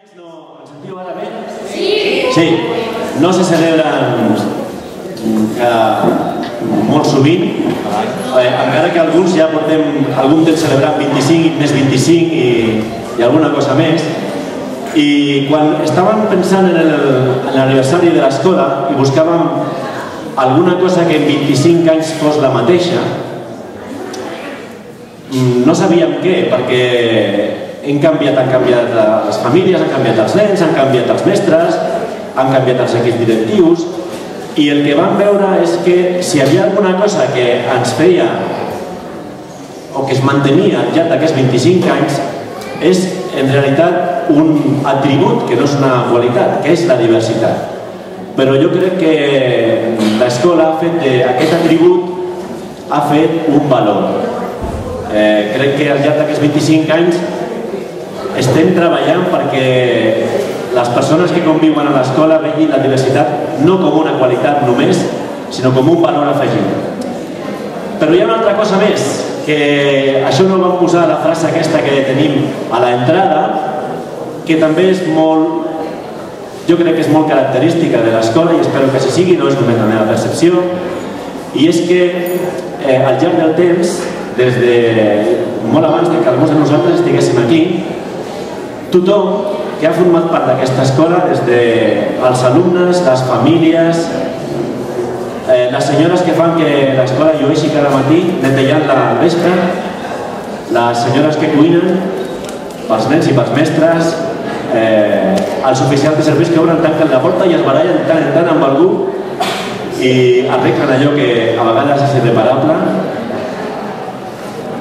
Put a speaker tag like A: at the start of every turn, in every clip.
A: No, ¿en sentiu ara bé? Sí! Sí, no se celebren molt sovint, encara que alguns ja portem algun temps celebrant 25 més 25 i alguna cosa més. I quan estàvem pensant en l'aniversari de l'escola i buscàvem alguna cosa que en 25 anys fos la mateixa, no sabíem què, perquè han canviat les famílies, han canviat els nens, han canviat els mestres, han canviat els equips directius, i el que vam veure és que si hi havia alguna cosa que ens feia o que es mantenia al llarg d'aquests 25 anys és en realitat un atribut que no és una qualitat, que és la diversitat. Però jo crec que l'escola ha fet d'aquest atribut ha fet un valor. Crec que al llarg d'aquests 25 anys estem treballant perquè les persones que conviuen a l'escola vegin la diversitat no com una qualitat només, sinó com un valor afegit. Però hi ha una altra cosa més, que això no ho vam posar a la frase aquesta que tenim a l'entrada, que també és molt, jo crec que és molt característica de l'escola i espero que així sigui, no és només la meva percepció, i és que al llarg del temps, des de molt abans que alguns de nosaltres estiguéssim aquí, tothom que ha format part d'aquesta escola, des dels alumnes, les famílies, les senyores que fan que l'escola llueixi cada matí netejant-la al vespre, les senyores que cuinen pels nens i pels mestres, els oficials de serveis que obren, tanquen la porta i es barallen tant en tant amb algú i arreglen allò que a vegades és irreparable.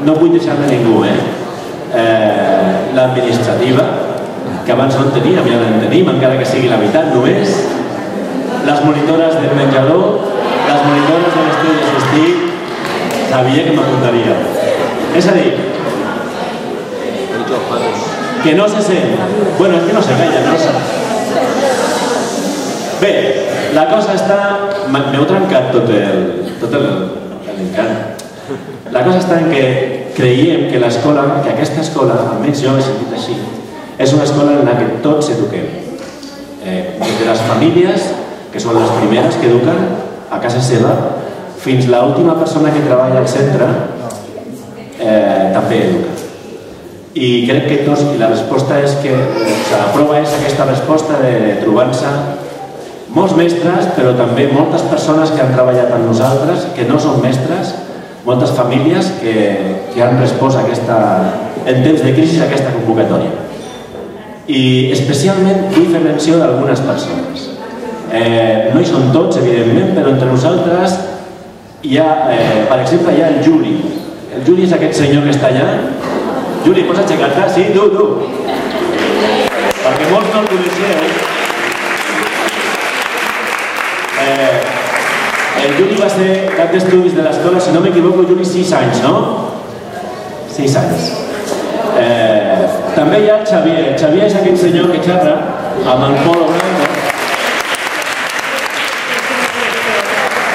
A: No vull deixar-ne ningú, l'administrativa, que abans no en teníem, ja en tenim, encara que sigui la meitat només, les monitores del menjador, les monitores de l'estudi d'assistir, sabia que m'apuntaria. És a dir, que no se sent. Bueno, és que no se veia, no se... Bé, la cosa està... M'heu trencat tot l'encant. La cosa està en que creiem que l'escola, que aquesta escola, almenys jo he sentit així, és una escola en la que tots eduquem. Des de les famílies, que són les primeres que eduquen a casa seva, fins a l'última persona que treballa al centre, també educa. I crec que tots, i la resposta és que, la prova és aquesta resposta de trobar-se molts mestres, però també moltes persones que han treballat amb nosaltres, que no són mestres, moltes famílies que han respost en temps de crisi a aquesta convocatòria. I especialment vull fer menció d'algunes persones. No hi són tots, evidentment, però entre nosaltres hi ha, per exemple, hi ha el Juli. El Juli és aquest senyor que està allà. Juli, pots aixecar-te? Sí, tu. Perquè molts no el coneixeu. El Juli va ser cap d'estudis de l'escola, si no m'equivoco, Juli, 6 anys, no? 6 anys. També hi ha el Xavier. El Xavier és aquell senyor que xerra amb el Polo Blanco.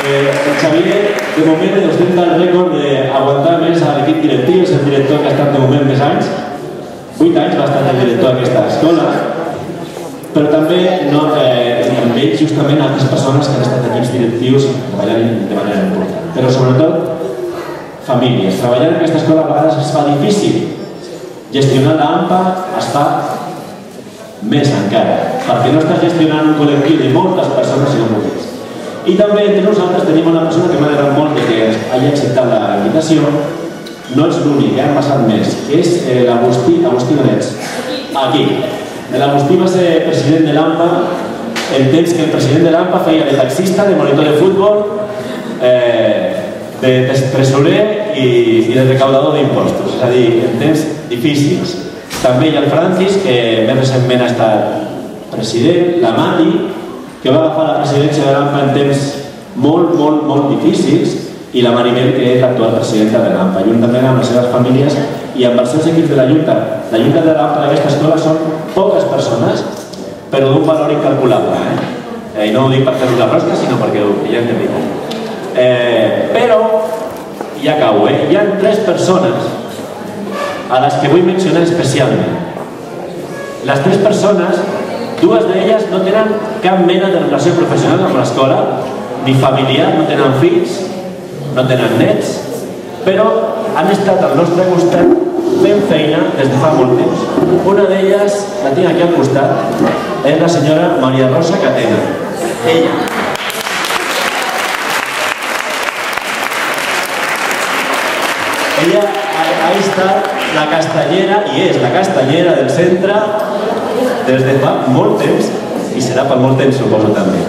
A: El Xavier, de moment, ostenta el rècord d'aguantar més a l'equip directiu, és el director que ha estat de moment més anys. 8 anys va estar el director d'aquesta escola. Però també amb ells justament altres persones que han estat equips directius treballant de manera important. Però sobretot, famílies. Treballar en aquesta escola a vegades es fa difícil. Gestionar l'AMPA es fa més encara, perquè no estàs gestionant un col·lectiu de moltes persones sinó moltes. I també entre nosaltres tenim una persona que m'ha agradat molt que hagi acceptat la invitació. No és l'únic, han passat més, que és l'Agustí Donets. Aquí. L'Agustí va ser president de l'AMPA en temps que el president de l'AMPA feia de taxista, de monitor de futbol, de tresorer i de recaudador d'impostos, és a dir, en temps difícils. També hi ha el Francis, que més recentment ha estat president, la Mati, que va agafar la presidència de l'AMPA en temps molt difícils, i la Maribel, que és l'actual presidenta de l'AMPA, juntament amb les seves famílies i amb els seus equips de la Junta. La Junta de l'AMPA d'aquesta escola són poques persones, però d'un valor incalculable. I no ho dic per fer-vos la rosca, sinó perquè ja en tenim. Però, ja acabo, hi ha 3 persones a les que vull mencionar especialment. les 3 persones, 2 d'elles no tenen cap mena de relació professional amb l'escola, ni familiar, no tenen fills, no tenen nets, però han estat al nostre costat fent feina des de fa molt temps. Una d'elles, la tinc aquí al costat, és la senyora Maria Rosa Catena. Ella ha estat la castellera, i és la castellera del centre des de fa molt temps, i serà per molt temps, suposo, també.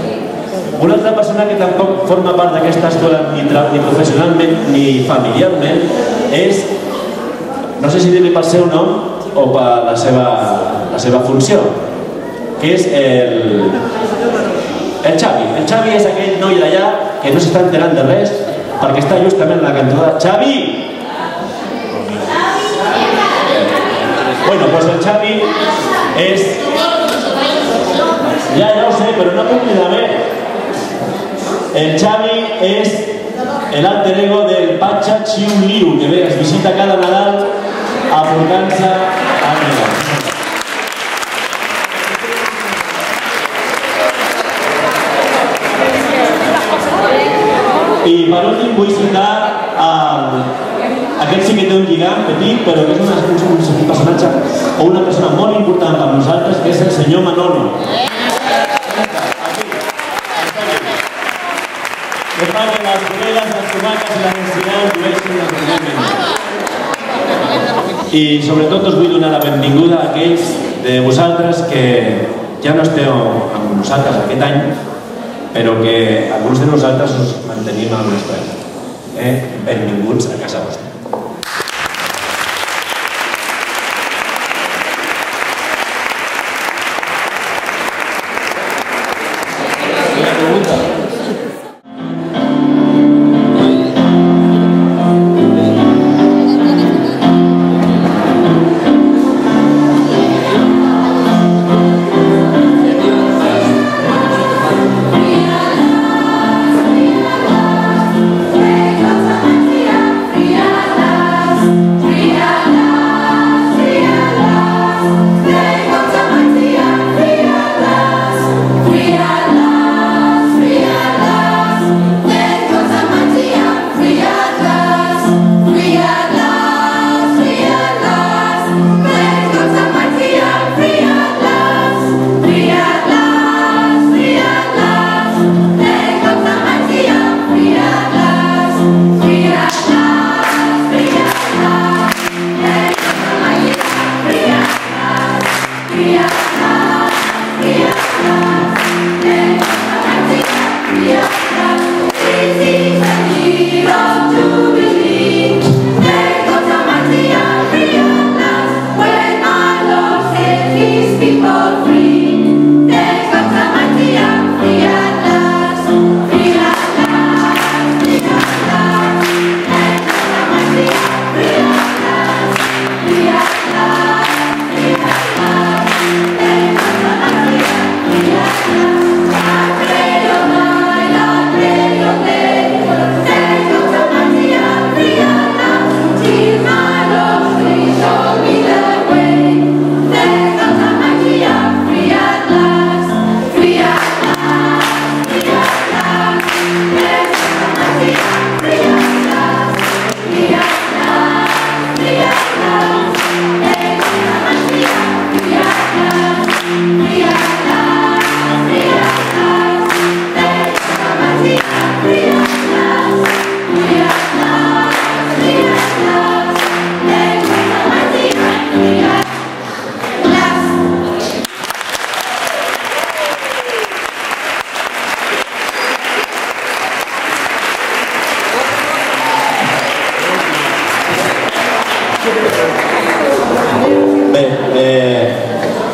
A: Una altra persona que tampoc forma part d'aquesta escola ni professionalment ni familiarment és, no sé si dir-li pel seu nom o per la seva funció, que és el Xavi. El Xavi és aquell noi d'allà que no s'està enterant de res perquè està justament a la cantonada. Xavi! Bueno, doncs el Xavi és... Ja ho sé, però no puc cridar bé. El Xavi és l'alter ego del Patxa Xiu Liu, que ve, es visita cada Nadal aportant-se a Nadal. I per últim vull citar aquest sí que té un lligam petit, però que és un personatge o una persona molt important per nosaltres, que és el senyor Manolo. Que fa que les orelles, les tomaques i les enciams vegin naturalment. I sobretot us vull donar la benvinguda a aquells de vosaltres que ja no esteu amb nosaltres aquest any, però que alguns de nosaltres us mantenim al nostre any. Benvinguts a casa vostra.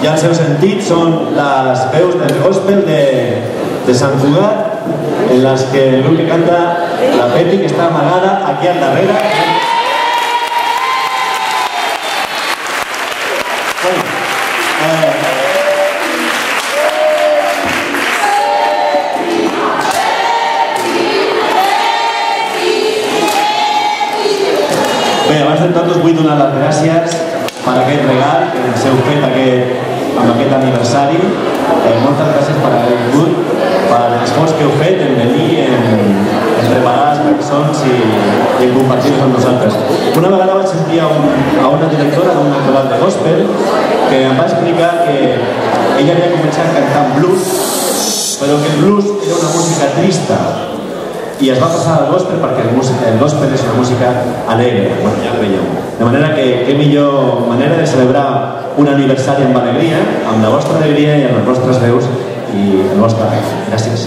A: Ja els heu sentit, són les veus del gospel de Sant Cugat, en les que el grup que canta la Peti, que està amagada aquí al darrere. Bé, abans de tot us vull donar les gràcies per aquest regal que ens heu fet amb aquest aniversari. Moltes gràcies per haver vingut, per l'esforç que heu fet en venir, en preparar les cançons i en compartir-les amb nosaltres. Una vegada vaig sentir a una directora d'un coral de gospel que em va explicar que ella havia començat cantant blues, però que el blues era una música trista i es va passar al gospel perquè el gospel és una música alegre. Bueno, ja ho veieu. De manera que què millor manera de celebrar un aniversari amb alegria, amb la vostra alegria i amb les vostres veus i el vostre art. Gràcies.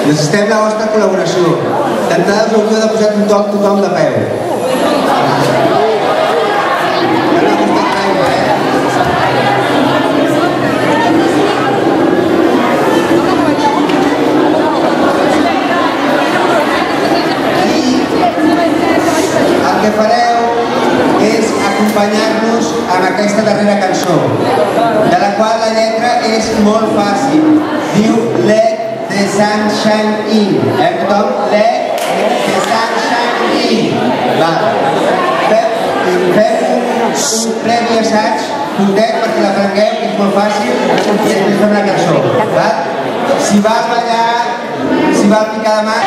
B: Necessitem la vostra col·laboració. D'entrada us hauríeu de posar tothom de peu. El que fareu és acompanyar-nos amb aquesta darrera cançó, de la qual la lletra és molt fàcil. Diu Let the sunshine in. Tothom? Let the sunshine in. Fem un previ assaig curtet perquè l'aprengueu, que és molt fàcil, i després fem la cançó. Si vas ballar, si vas picar de mà...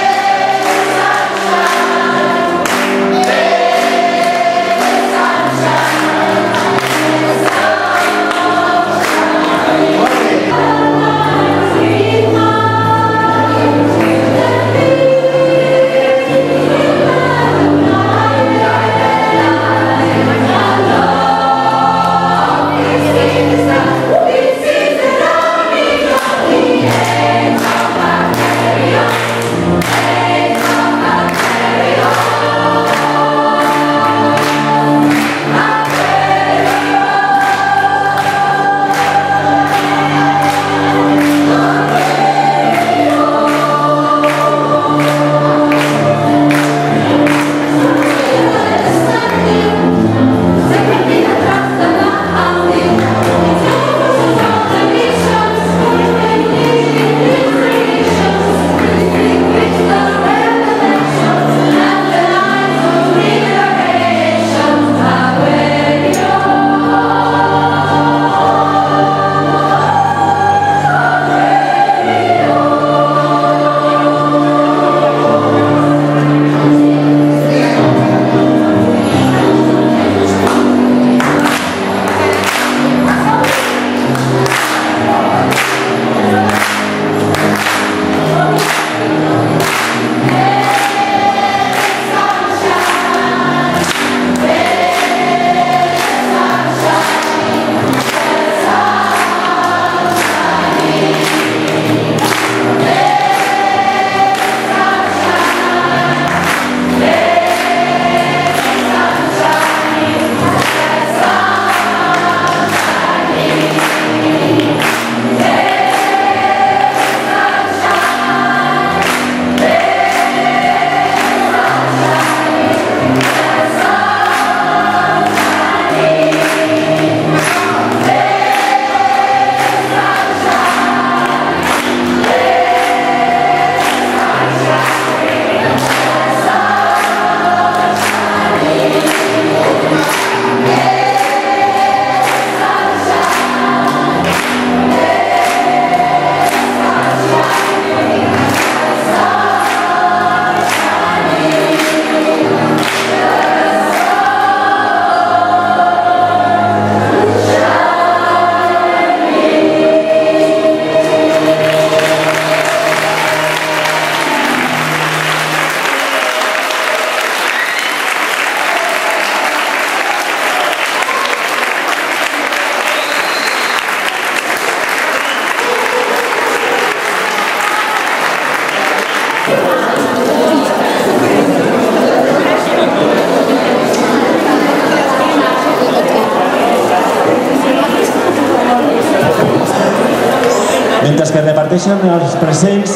A: Mentre que reparteixen els presents,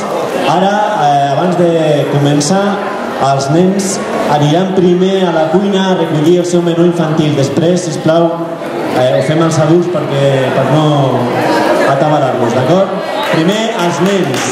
A: ara, abans de començar, els nens aniran primer a la cuina a recollir el seu menú infantil. Després, sisplau, ho fem els adults per no atabalar-nos, d'acord? Primer, els nens.